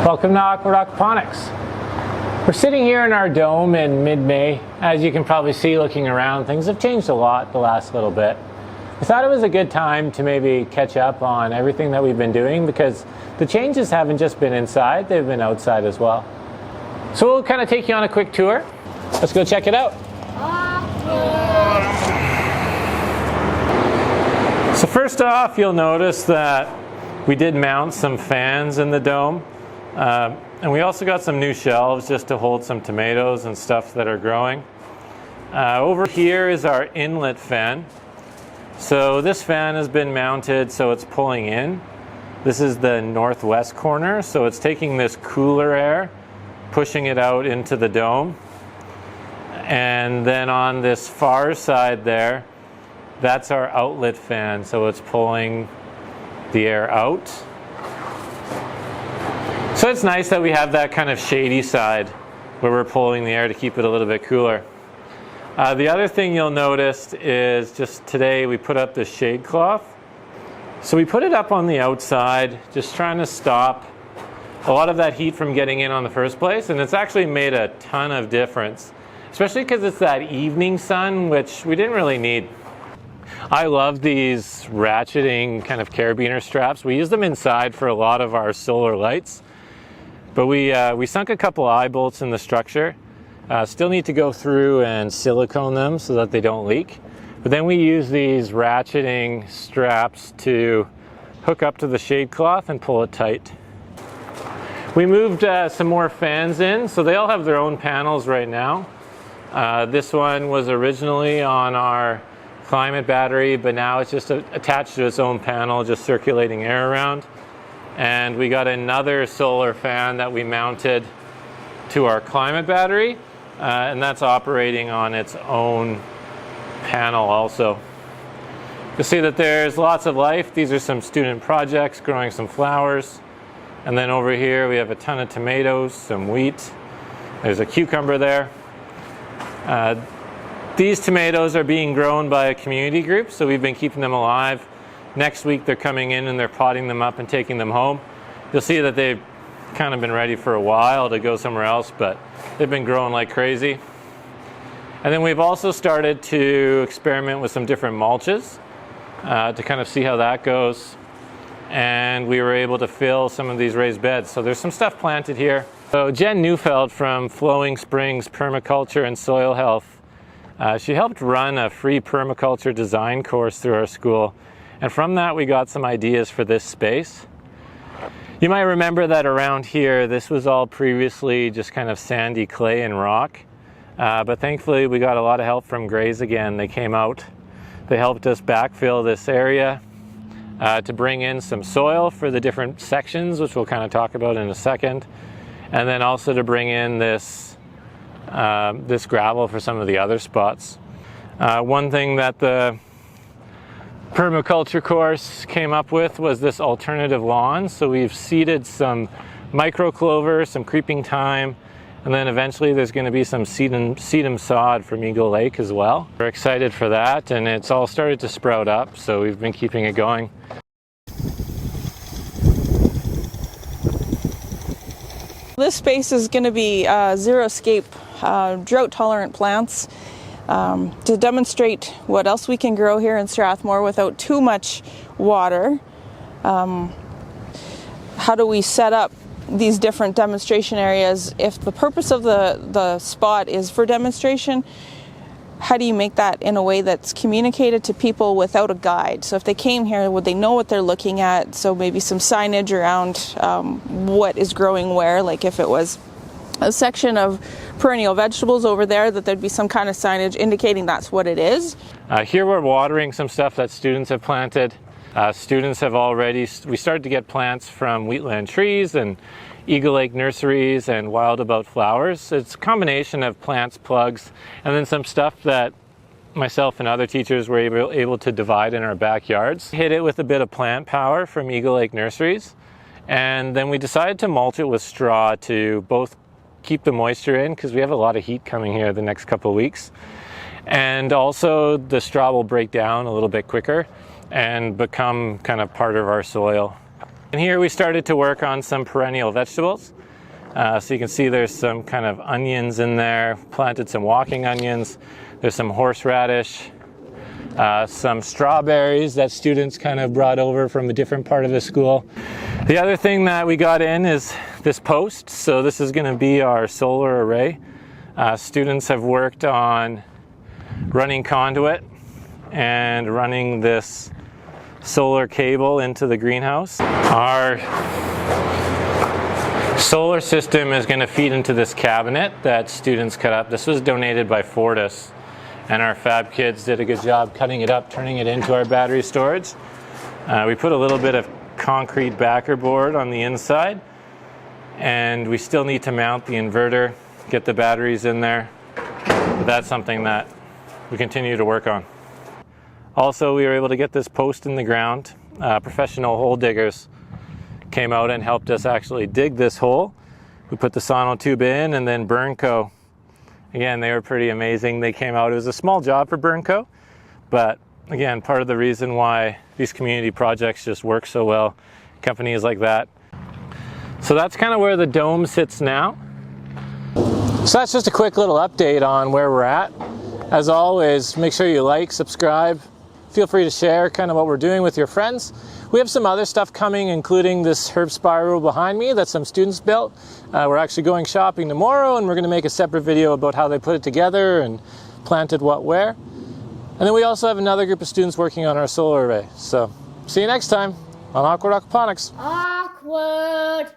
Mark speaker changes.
Speaker 1: Welcome to Aquaponics. We're sitting here in our dome in mid-May. As you can probably see looking around, things have changed a lot the last little bit. I thought it was a good time to maybe catch up on everything that we've been doing because the changes haven't just been inside, they've been outside as well. So we'll kind of take you on a quick tour. Let's go check it out. So first off, you'll notice that we did mount some fans in the dome. And we also got some new shelves just to hold some tomatoes and stuff that are growing. Over here is our inlet fan. So this fan has been mounted so it's pulling in. This is the northwest corner, so it's taking this cooler air, pushing it out into the dome. And then on this far side there, that's our outlet fan, so it's pulling the air out. So it's nice that we have that kind of shady side where we're pulling the air to keep it a little bit cooler. The other thing you'll notice is just today we put up this shade cloth. So we put it up on the outside, just trying to stop a lot of that heat from getting in on the first place, and it's actually made a ton of difference, especially because it's that evening sun, which we didn't really need. I love these ratcheting kind of carabiner straps. We use them inside for a lot of our solar lights. But we sunk a couple eye bolts in the structure. Still need to go through and silicone them so that they don't leak. But then we use these ratcheting straps to hook up to the shade cloth and pull it tight. We moved some more fans in, so they all have their own panels right now. This one was originally on our climate battery, but now it's just attached to its own panel, just circulating air around. And we got another solar fan that we mounted to our climate battery, and that's operating on its own panel also. You'll see that there's lots of life. These are some student projects growing some flowers. And then over here we have a ton of tomatoes, some wheat. There's a cucumber there. These tomatoes are being grown by a community group, so we've been keeping them alive. Next week they're coming in and they're potting them up and taking them home. You'll see that they've kind of been ready for a while to go somewhere else, but they've been growing like crazy. And then we've also started to experiment with some different mulches to kind of see how that goes. And we were able to fill some of these raised beds. So there's some stuff planted here. So Jen Neufeld from Flowing Springs Permaculture and Soil Health, she helped run a free permaculture design course through our school. And from that we got some ideas for this space. You might remember that around here this was all previously just kind of sandy clay and rock. But thankfully we got a lot of help from Grays again. They came out, they helped us backfill this area to bring in some soil for the different sections, which we'll kind of talk about in a second. And then also to bring in this gravel for some of the other spots. One thing that the permaculture course came up with was this alternative lawn. So we've seeded some microclover, some creeping thyme, and then eventually there's going to be some sedum sod from Eagle Lake as well. We're excited for that, and it's all started to sprout up, so we've been keeping it going.
Speaker 2: This space is going to be zero-escape, drought-tolerant plants. To demonstrate what else we can grow here in Strathmore without too much water. How do we set up these different demonstration areas? If the purpose of the spot is for demonstration, how do you make that in a way that's communicated to people without a guide? So if they came here, would they know what they're looking at? So maybe some signage around what is growing where, like if it was a section of perennial vegetables over there, that there'd be some kind of signage indicating that's what it is.
Speaker 1: Here we're watering some stuff that students have planted. Students have already, we started to get plants from Wheatland Trees and Eagle Lake Nurseries and Wild About Flowers. It's a combination of plants, plugs, and then some stuff that myself and other teachers were able to divide in our backyards. Hit it with a bit of plant power from Eagle Lake Nurseries, and then we decided to mulch it with straw to both keep the moisture in, because we have a lot of heat coming here the next couple of weeks, and also the straw will break down a little bit quicker and become kind of part of our soil. And here we started to work on some perennial vegetables. So you can see there's some kind of onions in there, planted some walking onions. There's some horseradish, some strawberries that students kind of brought over from a different part of the school. The other thing that we got in is this post. So this is going to be our solar array. Students have worked on running conduit and running this solar cable into the greenhouse. Our solar system is going to feed into this cabinet that students cut up. This was donated by Fortis, and our fab kids did a good job cutting it up, turning it into our battery storage. We put a little bit of concrete backer board on the inside, and we still need to mount the inverter, get the batteries in there. But that's something that we continue to work on. Also, we were able to get this post in the ground. Professional hole diggers came out and helped us actually dig this hole. We put the sonotube in, and then Burnco, again, they were pretty amazing. They came out. It was a small job for Burnco, but again, part of the reason why these community projects just work so well, companies like that. So that's kind of where the dome sits now. So that's just a quick little update on where we're at. As always, make sure you like, subscribe. Feel free to share kind of what we're doing with your friends. We have some other stuff coming, including this herb spiral behind me that some students built. We're actually going shopping tomorrow, and we're going to make a separate video about how they put it together and planted what where. And then we also have another group of students working on our solar array. So see you next time on Awkward Aquaponics.
Speaker 3: Awkward.